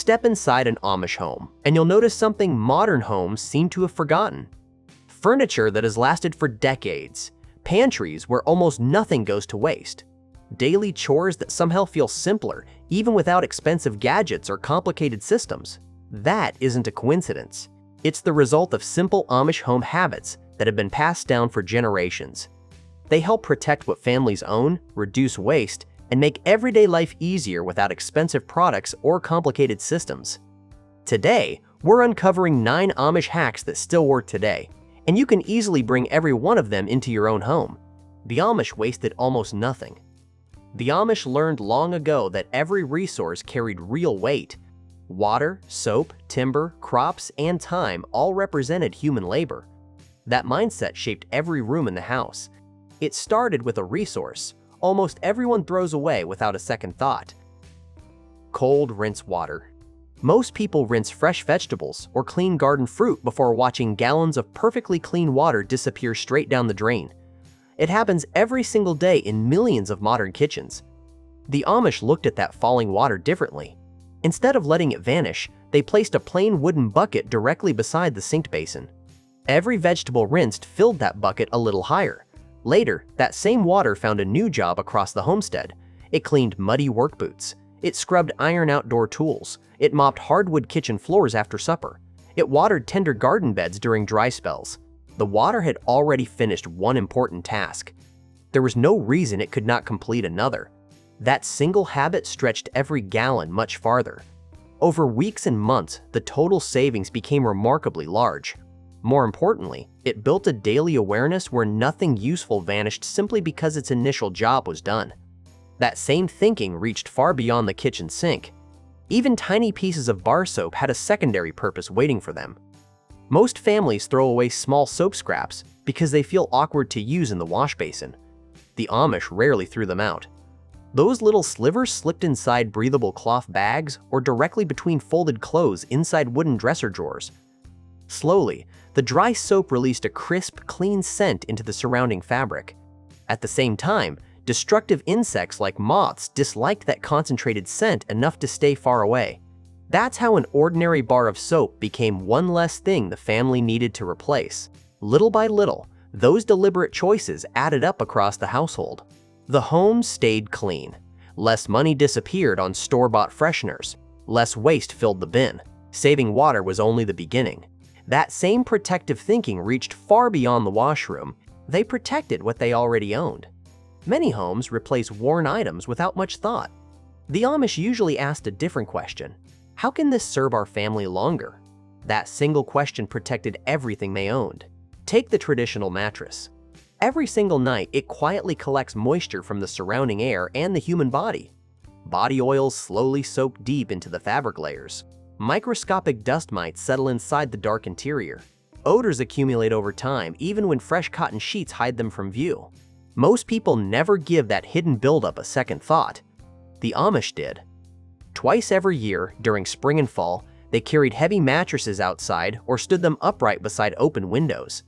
Step inside an Amish home, and you'll notice something modern homes seem to have forgotten. Furniture that has lasted for decades, pantries where almost nothing goes to waste, daily chores that somehow feel simpler even without expensive gadgets or complicated systems. That isn't a coincidence. It's the result of simple Amish home habits that have been passed down for generations. They help protect what families own, reduce waste, and make everyday life easier without expensive products or complicated systems. Today, we're uncovering 9 Amish hacks that still work today, and you can easily bring every one of them into your own home. The Amish wasted almost nothing. The Amish learned long ago that every resource carried real weight. Water, soap, timber, crops, and time all represented human labor. That mindset shaped every room in the house. It started with a resource almost everyone throws away without a second thought: cold rinse water. Most people rinse fresh vegetables or clean garden fruit before watching gallons of perfectly clean water disappear straight down the drain. It happens every single day in millions of modern kitchens. The Amish looked at that falling water differently. Instead of letting it vanish, they placed a plain wooden bucket directly beside the sink basin. Every vegetable rinsed filled that bucket a little higher. Later, that same water found a new job across the homestead. It cleaned muddy work boots. It scrubbed iron outdoor tools. It mopped hardwood kitchen floors after supper. It watered tender garden beds during dry spells. The water had already finished one important task. There was no reason it could not complete another. That single habit stretched every gallon much farther. Over weeks and months, the total savings became remarkably large. More importantly, it built a daily awareness where nothing useful vanished simply because its initial job was done. That same thinking reached far beyond the kitchen sink. Even tiny pieces of bar soap had a secondary purpose waiting for them. Most families throw away small soap scraps because they feel awkward to use in the wash basin. The Amish rarely threw them out. Those little slivers slipped inside breathable cloth bags or directly between folded clothes inside wooden dresser drawers. Slowly, the dry soap released a crisp, clean scent into the surrounding fabric. At the same time, destructive insects like moths disliked that concentrated scent enough to stay far away. That's how an ordinary bar of soap became one less thing the family needed to replace. Little by little, those deliberate choices added up across the household. The home stayed clean. Less money disappeared on store-bought fresheners. Less waste filled the bin. Saving water was only the beginning. That same protective thinking reached far beyond the washroom. They protected what they already owned. Many homes replace worn items without much thought. The Amish usually asked a different question: how can this serve our family longer? That single question protected everything they owned. Take the traditional mattress. Every single night, it quietly collects moisture from the surrounding air and the human body. Body oils slowly soak deep into the fabric layers. Microscopic dust mites settle inside the dark interior. Odors accumulate over time, even when fresh cotton sheets hide them from view. Most people never give that hidden buildup a second thought. The Amish did. Twice every year, during spring and fall, they carried heavy mattresses outside or stood them upright beside open windows.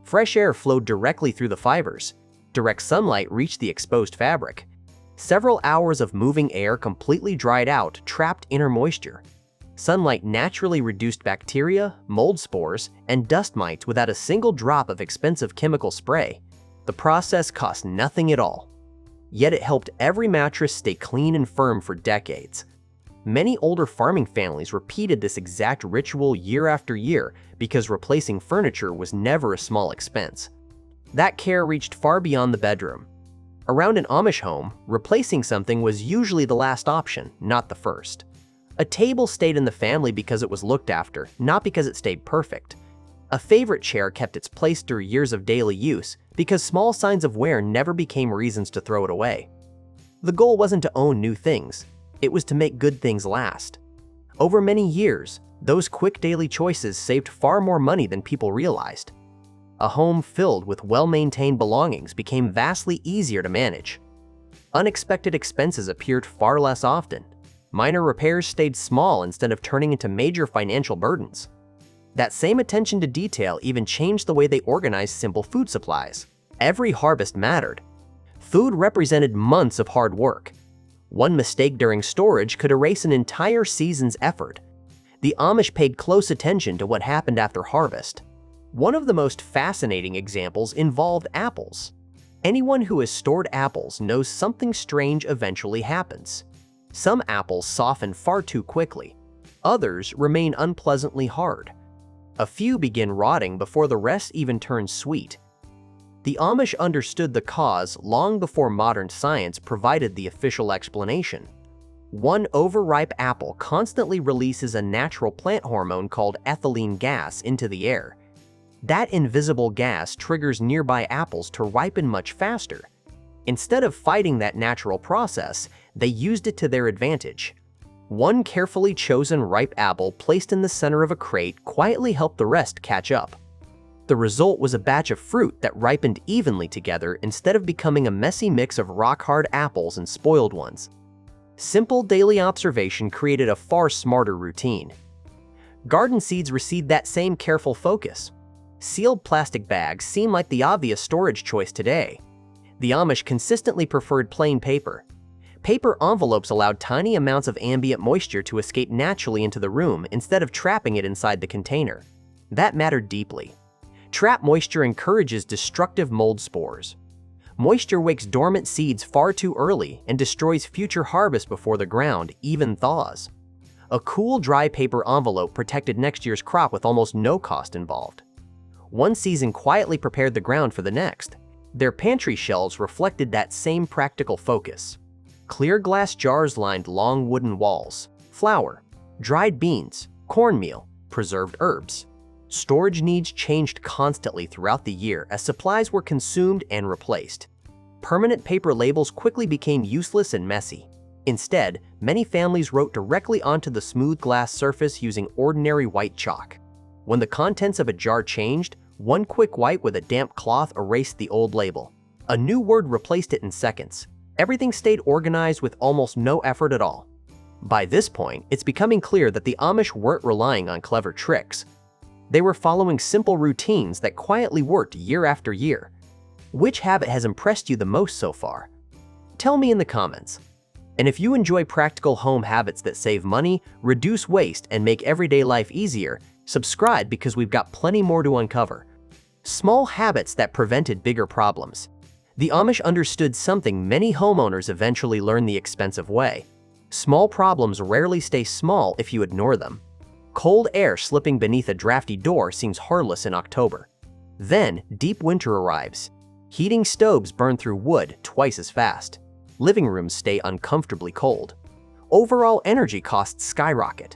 Fresh air flowed directly through the fibers. Direct sunlight reached the exposed fabric. Several hours of moving air completely dried out trapped inner moisture. Sunlight naturally reduced bacteria, mold spores, and dust mites without a single drop of expensive chemical spray. The process cost nothing at all. Yet it helped every mattress stay clean and firm for decades. Many older farming families repeated this exact ritual year after year because replacing furniture was never a small expense. That care reached far beyond the bedroom. Around an Amish home, replacing something was usually the last option, not the first. A table stayed in the family because it was looked after, not because it stayed perfect. A favorite chair kept its place through years of daily use because small signs of wear never became reasons to throw it away. The goal wasn't to own new things. It was to make good things last. Over many years, those quick daily choices saved far more money than people realized. A home filled with well-maintained belongings became vastly easier to manage. Unexpected expenses appeared far less often. Minor repairs stayed small instead of turning into major financial burdens. That same attention to detail even changed the way they organized simple food supplies. Every harvest mattered. Food represented months of hard work. One mistake during storage could erase an entire season's effort. The Amish paid close attention to what happened after harvest. One of the most fascinating examples involved apples. Anyone who has stored apples knows something strange eventually happens. Some apples soften far too quickly. Others remain unpleasantly hard. A few begin rotting before the rest even turn sweet. The Amish understood the cause long before modern science provided the official explanation. One overripe apple constantly releases a natural plant hormone called ethylene gas into the air. That invisible gas triggers nearby apples to ripen much faster. Instead of fighting that natural process, they used it to their advantage. One carefully chosen ripe apple placed in the center of a crate quietly helped the rest catch up. The result was a batch of fruit that ripened evenly together instead of becoming a messy mix of rock-hard apples and spoiled ones. Simple daily observation created a far smarter routine. Garden seeds received that same careful focus. Sealed plastic bags seem like the obvious storage choice today. The Amish consistently preferred plain paper. Paper envelopes allowed tiny amounts of ambient moisture to escape naturally into the room instead of trapping it inside the container. That mattered deeply. Trapped moisture encourages destructive mold spores. Moisture wakes dormant seeds far too early and destroys future harvests before the ground even thaws. A cool, dry paper envelope protected next year's crop with almost no cost involved. One season quietly prepared the ground for the next. Their pantry shelves reflected that same practical focus. Clear glass jars lined long wooden walls. Flour, dried beans, cornmeal, preserved herbs. Storage needs changed constantly throughout the year as supplies were consumed and replaced. Permanent paper labels quickly became useless and messy. Instead, many families wrote directly onto the smooth glass surface using ordinary white chalk. When the contents of a jar changed, one quick wipe with a damp cloth erased the old label. A new word replaced it in seconds. Everything stayed organized with almost no effort at all. By this point, it's becoming clear that the Amish weren't relying on clever tricks. They were following simple routines that quietly worked year after year. Which habit has impressed you the most so far? Tell me in the comments. And if you enjoy practical home habits that save money, reduce waste, and make everyday life easier, subscribe because we've got plenty more to uncover. Small habits that prevented bigger problems. The Amish understood something many homeowners eventually learn the expensive way. Small problems rarely stay small if you ignore them. Cold air slipping beneath a drafty door seems harmless in October. Then, deep winter arrives. Heating stoves burn through wood twice as fast. Living rooms stay uncomfortably cold. Overall energy costs skyrocket.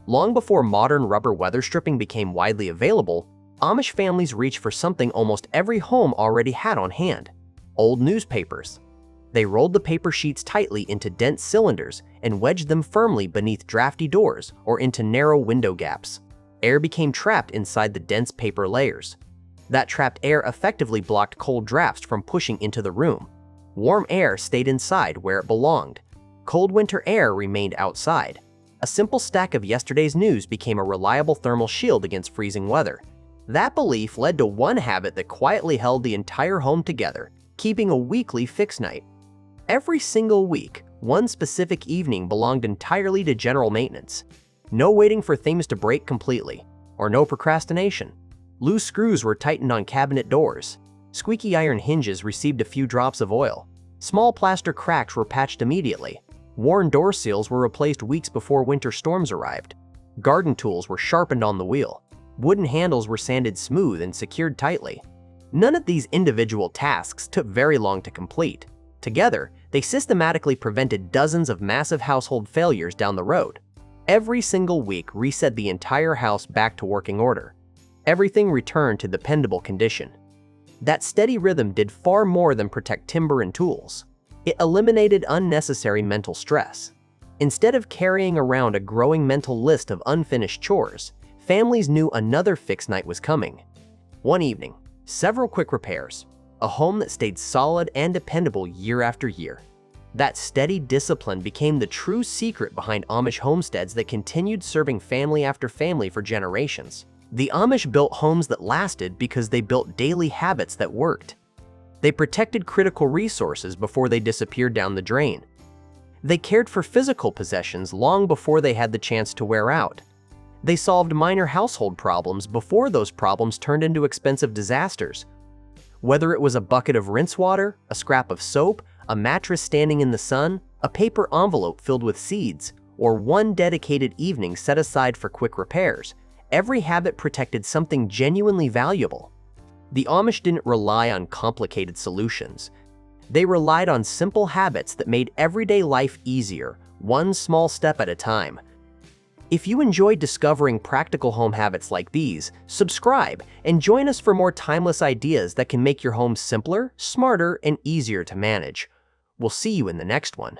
Long before modern rubber weather stripping became widely available, Amish families reached for something almost every home already had on hand: old newspapers. They rolled the paper sheets tightly into dense cylinders and wedged them firmly beneath drafty doors or into narrow window gaps. Air became trapped inside the dense paper layers. That trapped air effectively blocked cold drafts from pushing into the room. Warm air stayed inside where it belonged. Cold winter air remained outside. A simple stack of yesterday's news became a reliable thermal shield against freezing weather. That belief led to one habit that quietly held the entire home together: keeping a weekly fix night. Every single week, one specific evening belonged entirely to general maintenance. No waiting for things to break completely, or no procrastination. Loose screws were tightened on cabinet doors. Squeaky iron hinges received a few drops of oil. Small plaster cracks were patched immediately. Worn door seals were replaced weeks before winter storms arrived. Garden tools were sharpened on the wheel. Wooden handles were sanded smooth and secured tightly. None of these individual tasks took very long to complete. Together, they systematically prevented dozens of massive household failures down the road. Every single week reset the entire house back to working order. Everything returned to dependable condition. That steady rhythm did far more than protect timber and tools. It eliminated unnecessary mental stress. Instead of carrying around a growing mental list of unfinished chores, families knew another fix night was coming. One evening, several quick repairs, a home that stayed solid and dependable year after year. That steady discipline became the true secret behind Amish homesteads that continued serving family after family for generations. The Amish built homes that lasted because they built daily habits that worked. They protected critical resources before they disappeared down the drain. They cared for physical possessions long before they had the chance to wear out. They solved minor household problems before those problems turned into expensive disasters. Whether it was a bucket of rinse water, a scrap of soap, a mattress standing in the sun, a paper envelope filled with seeds, or one dedicated evening set aside for quick repairs, every habit protected something genuinely valuable. The Amish didn't rely on complicated solutions. They relied on simple habits that made everyday life easier, one small step at a time. If you enjoyed discovering practical home habits like these, subscribe and join us for more timeless ideas that can make your home simpler, smarter, and easier to manage. We'll see you in the next one.